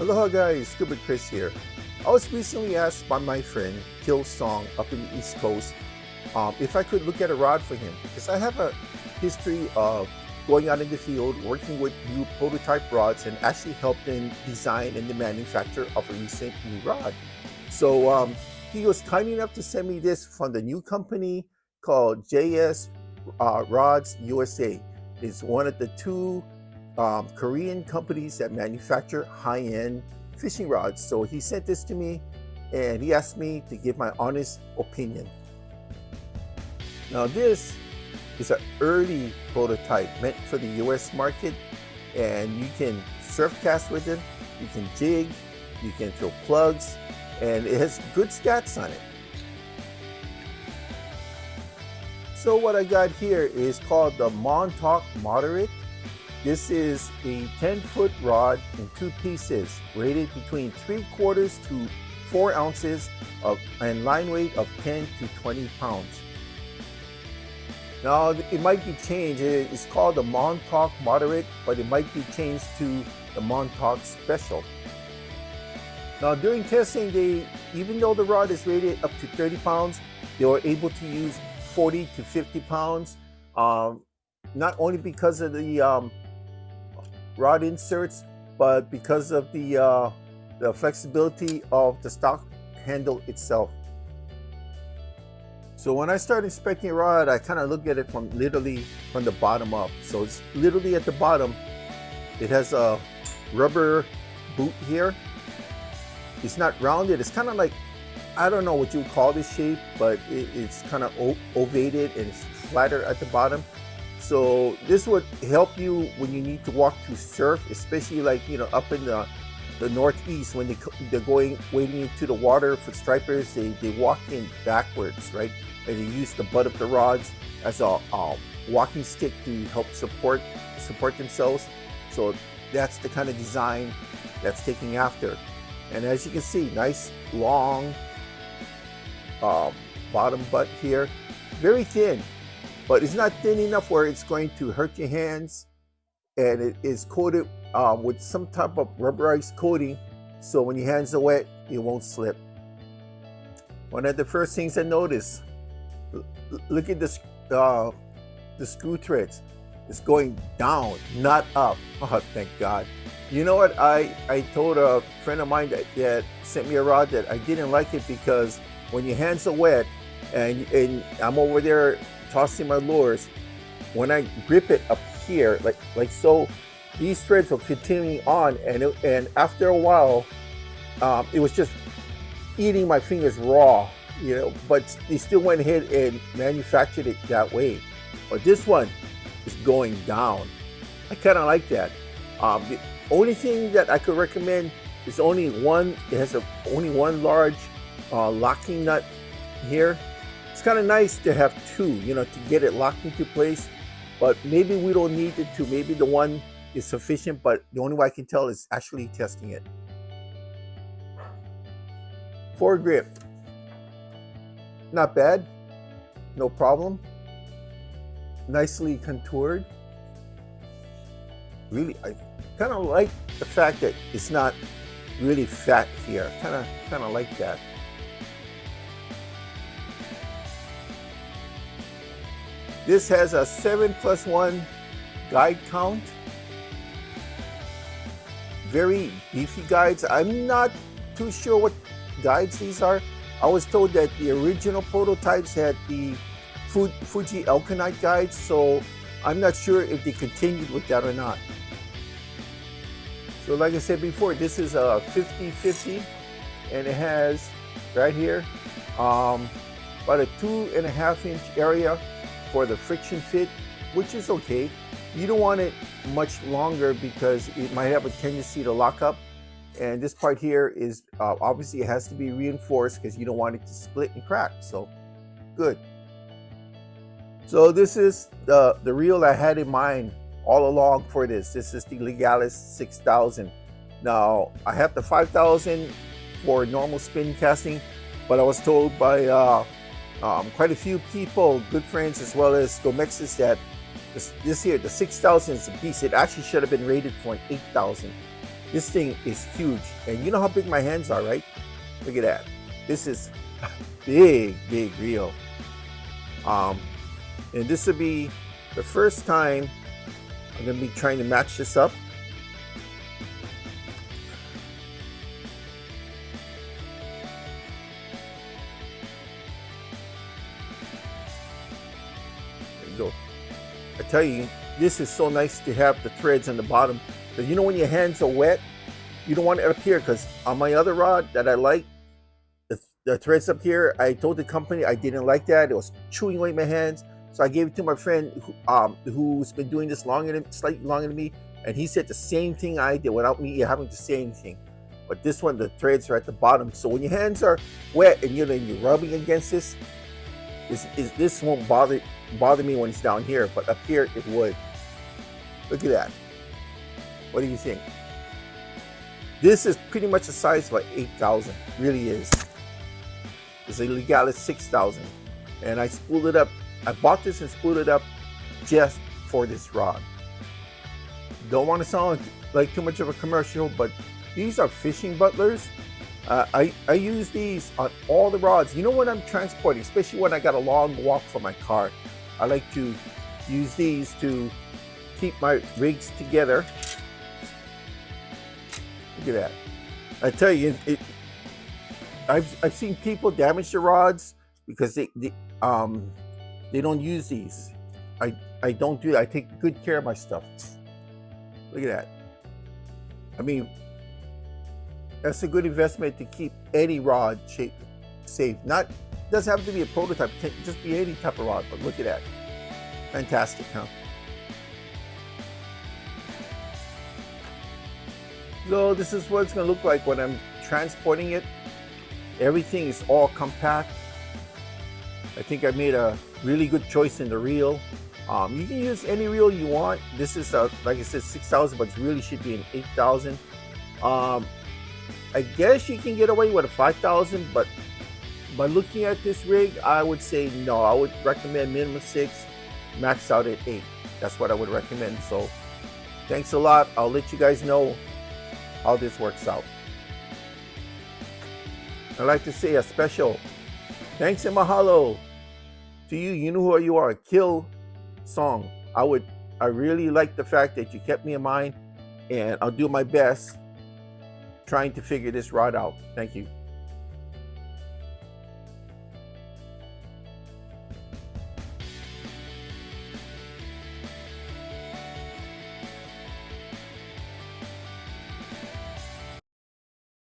Aloha guys, Scuba Chris here. I was recently asked by my friend Kill Song up in the East Coast if I could look at a rod for him, because I have a history of going out in the field, working with new prototype rods, and actually helped in design and the manufacture of a recent new rod. So he was kind enough to send me this from the new company called JS Rods USA. It's one of the two Korean companies that manufacture high-end fishing rods. So he sent this to me and he asked me to give my honest opinion. Now this is an early prototype meant for the US market, and you can surf cast with it, you can jig, you can throw plugs, and it has good stats on it. So what I got here is called the Montauk Moderate. This is a 10-foot rod in two pieces, rated between 3/4 to 4 ounces and line weight of 10 to 20 pounds. Now it might be changed. It's called the Montauk Moderate, but it might be changed to the Montauk Special. Now during testing, even though the rod is rated up to 30 pounds, they were able to use 40 to 50 pounds, not only because of the rod inserts, but because of the flexibility of the stock handle itself. So when I start inspecting a rod, I kind of look at it literally from the bottom up. So it's literally at the bottom. It has a rubber boot here. It's not rounded. It's kind of like, I don't know what you would call this shape, but it's kind of ovated and it's flatter at the bottom. So this would help you when you need to walk to surf, especially like, you know, up in the Northeast when they're wading into the water for stripers. They walk in backwards, right? And they use the butt of the rods as a walking stick to help support themselves. So that's the kind of design that's taking after. And as you can see, nice long bottom butt here, very thin. But it's not thin enough where it's going to hurt your hands, and it is coated with some type of rubberized coating, so when your hands are wet, it won't slip. One of the first things I noticed, look at this, the screw threads. It's going down, not up. Oh, thank God. You know what? I told a friend of mine that sent me a rod that I didn't like it because when your hands are wet and I'm over there tossing my lures, when I grip it up here, like so, these threads will continue on, and after a while, it was just eating my fingers raw, you know. But they still went ahead and manufactured it that way. But this one is going down. I kind of like that. The only thing that I could recommend is only one. It has only one large locking nut here. It's kind of nice to have two, you know, to get it locked into place, but maybe we don't need the two. Maybe the one is sufficient, but the only way I can tell is actually testing it. Foregrip, not bad, no problem. Nicely contoured. Really, I kind of like the fact that it's not really fat here. Kind of like that. This has a 7+1 guide count. Very beefy guides. I'm not too sure what guides these are. I was told that the original prototypes had the Fuji Elkanite guides, so I'm not sure if they continued with that or not. So like I said before, this is a 50-50, and it has right here about a 2.5-inch area for the friction fit, which is okay. You don't want it much longer because it might have a tendency to lock up. And this part here is obviously it has to be reinforced because you don't want it to split and crack. So good. So this is the reel I had in mind all along for this. This is the Legalis 6000. Now I have the 5000 for normal spin casting, but I was told by quite a few people, good friends as well as Domexis, that this here, the 6000 is a beast. It actually should have been rated for an 8000. This thing is huge. And you know how big my hands are, right? Look at that. This is big reel. And this will be the first time I'm gonna be trying to match this up. There you go. I tell you, this is so nice to have the threads on the bottom. Because you know when your hands are wet, you don't want it up here, because on my other rod that I like, the threads up here, I told the company I didn't like that. It was chewing away my hands. So I gave it to my friend who's been doing this slightly longer than me, and he said the same thing I did without me having to say anything. But this one, the threads are at the bottom. So when your hands are wet and you're rubbing against this, this won't bother me when it's down here, but up here it would. Look at that. What do you think? This is pretty much the size of like 8,000. Really is. It's a Legalis 6,000, and I spooled it up. I bought this and spooled it up just for this rod. Don't want to sound like too much of a commercial, but these are Fishing Butlers. I use these on all the rods. You know, when I'm transporting, especially when I got a long walk from my car, I like to use these to keep my rigs together. Look at that. I tell you, I've seen people damage their rods because they don't use these. I don't do that. I take good care of my stuff. Look at that. I mean, that's a good investment to keep any rod shape safe. Doesn't have to be a prototype. It can just be any type of rod. But look at that. Fantastic, huh? So this is what it's going to look like when I'm transporting it. Everything is all compact. I think I made a really good choice in the reel. You can use any reel you want. This is like I said, 6,000, but it really should be an 8,000. I guess you can get away with a 5,000, but by looking at this rig, I would say no. I would recommend minimum 6, max out at 8. That's what I would recommend. So thanks a lot. I'll let you guys know how this works out. I'd like to say a special thanks and mahalo to you. You know who you are. Kill Song. I really like the fact that you kept me in mind, and I'll do my best trying to figure this rod out. Thank you.